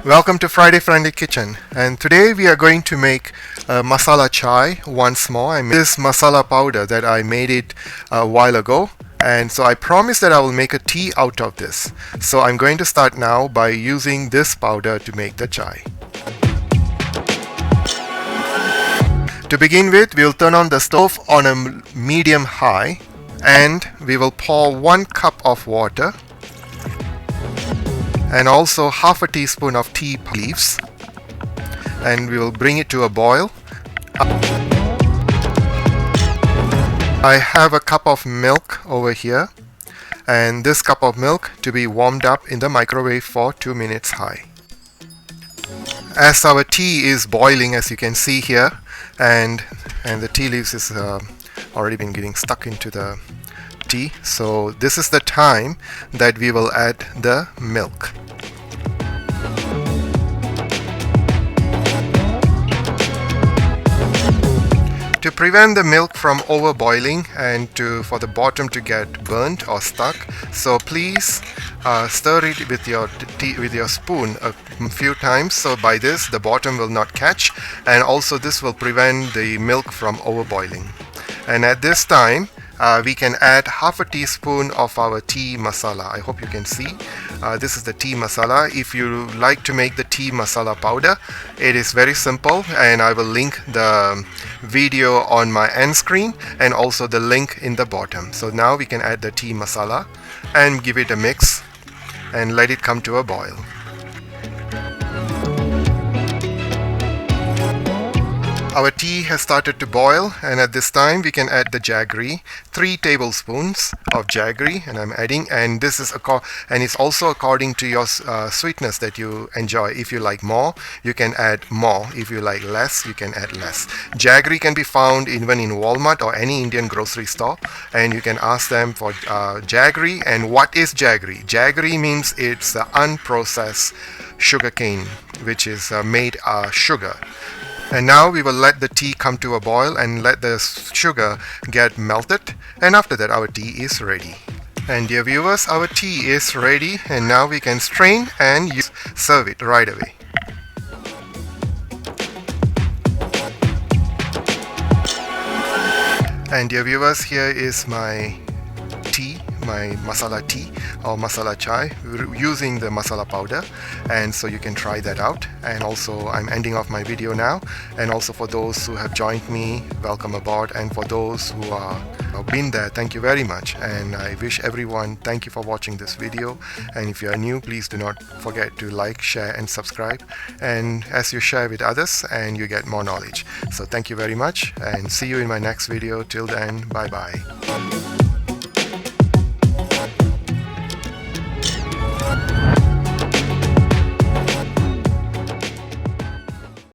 Welcome to Friday Friendly Kitchen, and today we are going to make masala chai once more. I made this masala powder that I made it a while ago, and so I promised that I will make a tea out of this. So I'm going to start now by using this powder to make the chai. To begin with, we'll turn on the stove on a medium high, and we will pour 1 cup of water and also half a teaspoon of tea leaves, and we will bring it to a boil. I have a cup of milk over here, and this cup of milk to be warmed up in the microwave for 2 minutes high. As our tea is boiling, as you can see here, and the tea leaves is already been getting stuck into the tea, so this is the time that we will add the milk. To prevent the milk from overboiling and for the bottom to get burnt or stuck, so please stir it with your spoon a few times, so by this the bottom will not catch, and also this will prevent the milk from overboiling. And at this time we can add half a teaspoon of our tea masala. I hope you can see. This is the tea masala. If you like to make the tea masala powder, it is very simple, and I will link the video on my end screen and also the link in the bottom. So now we can add the tea masala and give it a mix and let it come to a boil. Our tea has started to boil, and at this time we can add the jaggery, 3 tablespoons of jaggery, and I'm adding, and this is and it's also according to your sweetness that you enjoy. If you like more, you can add more. If you like less, you can add less. Jaggery can be found even in Walmart or any Indian grocery store, and you can ask them for jaggery. And what is jaggery? Jaggery means it's unprocessed sugar cane, which is made sugar. And now we will let the tea come to a boil and let the sugar get melted, and after that our tea is ready. And dear viewers, our tea is ready, and now we can strain and serve it right away. And dear viewers, here is my tea, my masala tea or masala chai using the masala powder, and so you can try that out. And also I'm ending off my video now, and also for those who have joined me, welcome aboard, and for those who have been there, thank you very much. And I wish everyone thank you for watching this video, and if you are new, please do not forget to like, share and subscribe, and as you share with others and you get more knowledge. So thank you very much, and see you in my next video. Till then, bye bye.